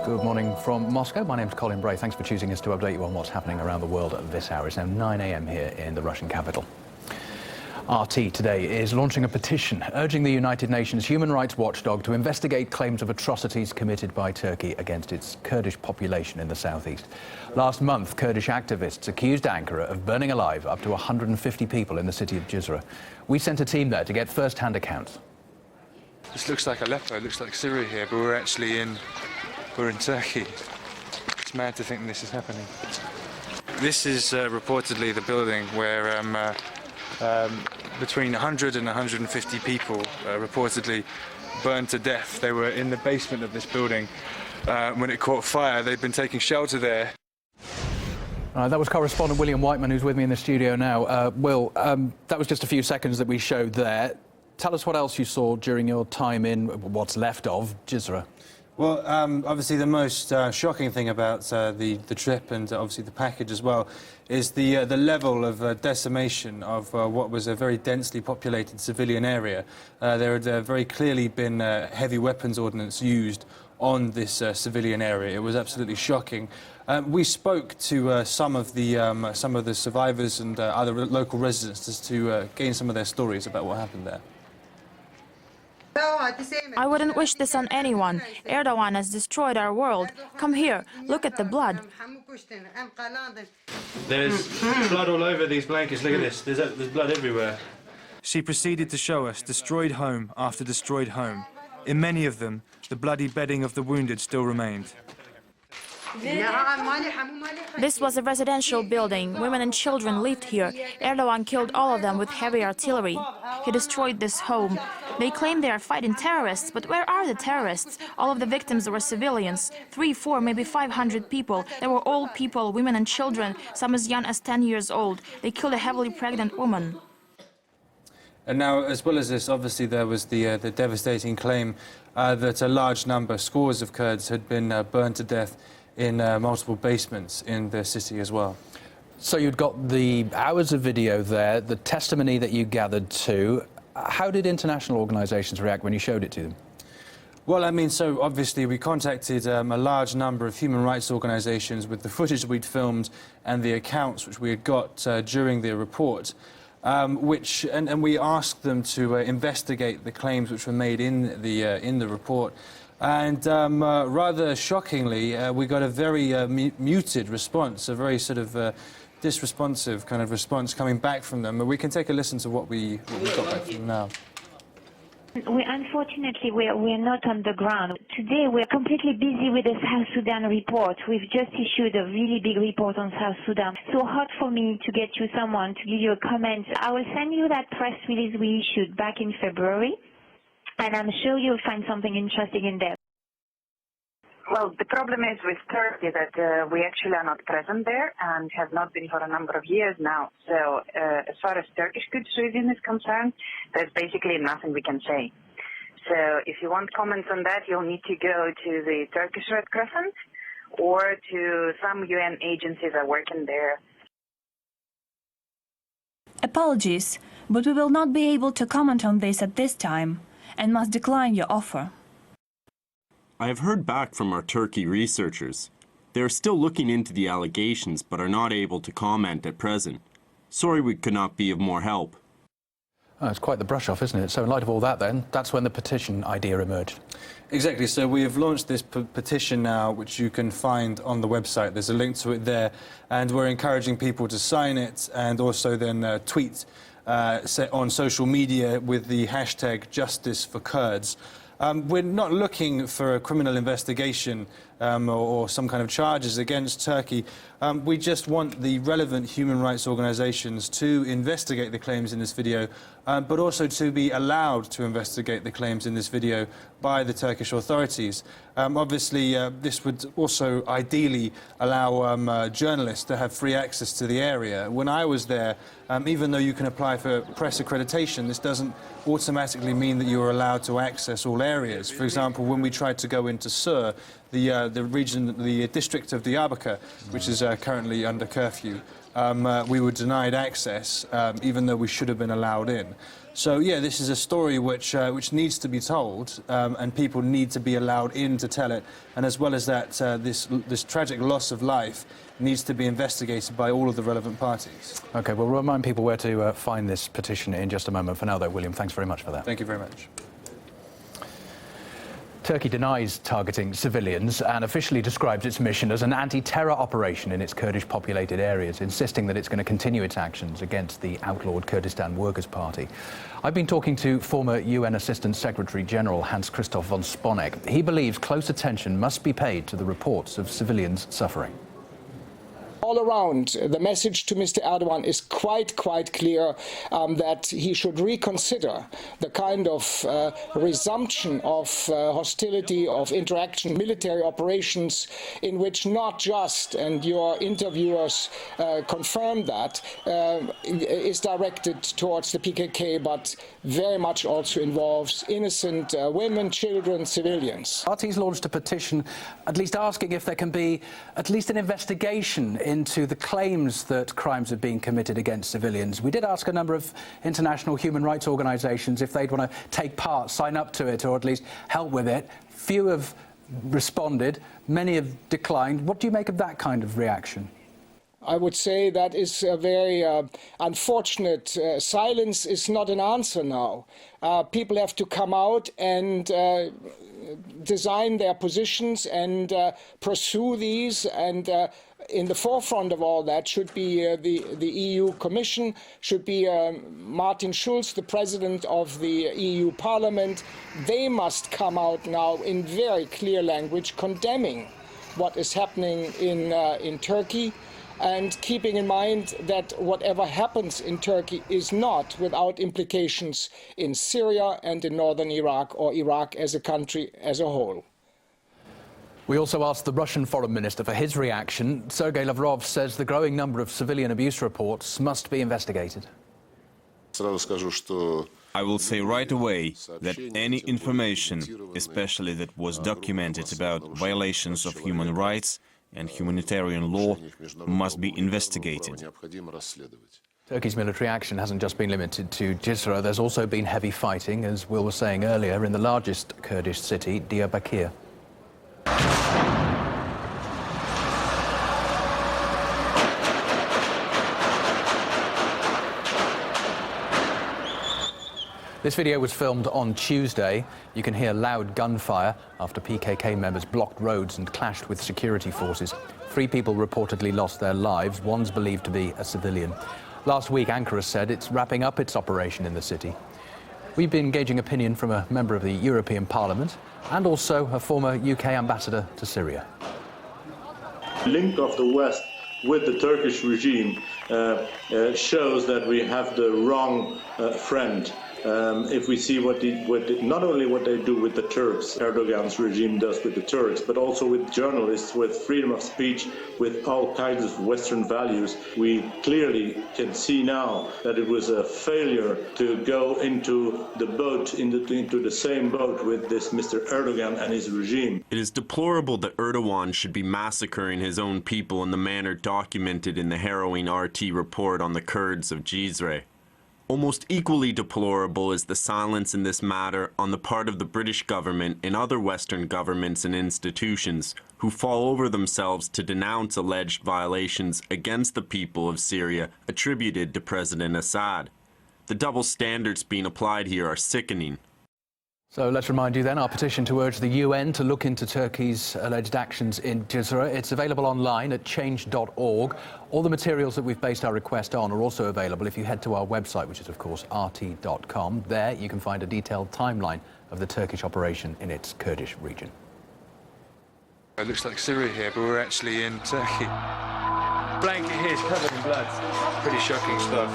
Good morning from Moscow. My name's Colin Bray. Thanks for choosing us to update you on what's happening around the world at this hour. It's now 9 a.m. here in the Russian capital. RT today is launching a petition urging the United Nations human rights watchdog to investigate claims of atrocities committed by Turkey against its Kurdish population in the southeast. Last month, Kurdish activists accused Ankara of burning alive up to 150 people in the city of Cizre. We sent a team there to get first-hand accounts. This looks like Aleppo, it looks like Syria here, but we're in Turkey. It's mad to think this is happening. This is reportedly the building where between 100 and 150 people reportedly burned to death. They were in the basement of this building when it caught fire. They'd been taking shelter there. That was correspondent William Whiteman, who's with me in the studio now. Will, that was just a few seconds that we showed there. Tell us what else you saw during your time in what's left of Cizre. Well, obviously the most shocking thing about the trip, and obviously the package as well, is the level of decimation of what was a very densely populated civilian area. There had very clearly been heavy weapons ordnance used on this civilian area. It was absolutely shocking. We spoke to some of the survivors and other local residents just to gain some of their stories about what happened there. I wouldn't wish this on anyone. Erdogan has destroyed our world. Come here, look at the blood. There's blood all over these blankets. Look at this. There's blood everywhere. She proceeded to show us destroyed home after destroyed home. In many of them, the bloody bedding of the wounded still remained. This was a residential building. Women and children lived here. Erdogan killed all of them with heavy artillery. He destroyed this home. They claim they are fighting terrorists, but where are the terrorists? All of the victims were civilians. 3, 4, maybe 500 people. They were old people, women and children, some as young as 10 years old. They killed a heavily pregnant woman. And now, as well as this, obviously there was the devastating claim that a large number, scores of Kurds, had been burned to death in multiple basements in the city as well. So you'd got the hours of video there, the testimony that you gathered too. How did international organisations react when you showed it to them? Well, I mean, so obviously we contacted a large number of human rights organisations with the footage we'd filmed and the accounts which we had got during the report, and we asked them to investigate the claims which were made in the report. And rather shockingly, we got a very muted response, a very sort of disresponsive kind of response coming back from them. But we can take a listen to what we got back from them now. Unfortunately, we're not on the ground. Today, we're completely busy with the South Sudan report. We've just issued a really big report on South Sudan. So hard for me to get you someone to give you a comment. I will send you that press release we issued back in February, and I'm sure you'll find something interesting in there. Well, the problem is with Turkey that we actually are not present there and have not been for a number of years now. So as far as Turkish Quds region is concerned, there's basically nothing we can say. So if you want comments on that, you'll need to go to the Turkish Red Crescent or to some UN agencies that work in there. Apologies, but we will not be able to comment on this at this time and must decline your offer. I have heard back from our Turkey researchers. They are still looking into the allegations but are not able to comment at present. Sorry we could not be of more help. Oh, it's quite the brush-off, isn't it? So in light of all that then, that's when the petition idea emerged. Exactly. So we have launched this petition now, which you can find on the website. There's a link to it there. And we're encouraging people to sign it and also then tweet on social media with the hashtag Justice for Kurds. We're not looking for a criminal investigation or some kind of charges against Turkey. We just want the relevant human rights organisations to investigate the claims in this video, but also to be allowed to investigate the claims in this video by the Turkish authorities. Obviously, this would also ideally allow journalists to have free access to the area. When I was there, even though you can apply for press accreditation, this doesn't automatically mean that you're allowed to access all areas. For example, when we tried to go into Sur, the district of Diyarbakir, which is currently under curfew, we were denied access, even though we should have been allowed in. So yeah, this is a story which needs to be told, and people need to be allowed in to tell it. And as well as that, this tragic loss of life needs to be investigated by all of the relevant parties. OK, we'll remind people where to find this petition in just a moment. For now, though, William, thanks very much for that. Thank you very much. Turkey denies targeting civilians and officially describes its mission as an anti-terror operation in its Kurdish-populated areas, insisting that it's going to continue its actions against the outlawed Kurdistan Workers' Party. I've been talking to former UN Assistant Secretary-General Hans-Christoph von Sponeck. He believes close attention must be paid to the reports of civilians suffering. All around, the message to Mr. Erdogan is quite clear that he should reconsider the kind of resumption of hostility, of interaction, military operations in which not just, and your interviewers confirmed that, is directed towards the PKK, but very much also involves innocent women, children, civilians. RT's launched a petition at least asking if there can be at least an investigation into the claims that crimes have been committed against civilians. We did ask a number of international human rights organisations if they'd want to take part, sign up to it, or at least help with it. Few have responded, many have declined. What do you make of that kind of reaction? I would say that is a very unfortunate. Silence is not an answer now. People have to come out and design their positions and pursue these, and in the forefront of all that should be the EU Commission, should be Martin Schulz, the President of the EU Parliament. They must come out now in very clear language condemning what is happening in Turkey, and keeping in mind that whatever happens in Turkey is not without implications in Syria and in northern Iraq, or Iraq as a country as a whole. We also asked the Russian foreign minister for his reaction. Sergei Lavrov says the growing number of civilian abuse reports must be investigated. I will say right away that any information, especially that was documented about violations of human rights and humanitarian law, must be investigated. Turkey's military action hasn't just been limited to Jizre. There's also been heavy fighting, as Will was saying earlier, in the largest Kurdish city, Diyarbakir. This video was filmed on Tuesday. You can hear loud gunfire after PKK members blocked roads and clashed with security forces. 3 people reportedly lost their lives. One's believed to be a civilian. Last week, Ankara said it's wrapping up its operation in the city. We've been engaging opinion from a member of the European Parliament and also a former UK ambassador to Syria. Link of the West with the Turkish regime shows that we have the wrong friend. If we see not only what they do with the Turks, Erdogan's regime does with the Turks, but also with journalists, with freedom of speech, with all kinds of Western values, we clearly can see now that it was a failure to go into the boat, into the same boat with this Mr. Erdogan and his regime. It is deplorable that Erdogan should be massacring his own people in the manner documented in the harrowing RT report on the Kurds of Jizre. Almost equally deplorable is the silence in this matter on the part of the British government and other Western governments and institutions who fall over themselves to denounce alleged violations against the people of Syria attributed to President Assad. The double standards being applied here are sickening. So let's remind you then, our petition to urge the UN to look into Turkey's alleged actions in Jizre. It's available online at change.org. All the materials that we've based our request on are also available if you head to our website, which is, of course, rt.com. There you can find a detailed timeline of the Turkish operation in its Kurdish region. It looks like Syria here, but we're actually in Turkey. Blanket here is covered in blood. Pretty shocking stuff.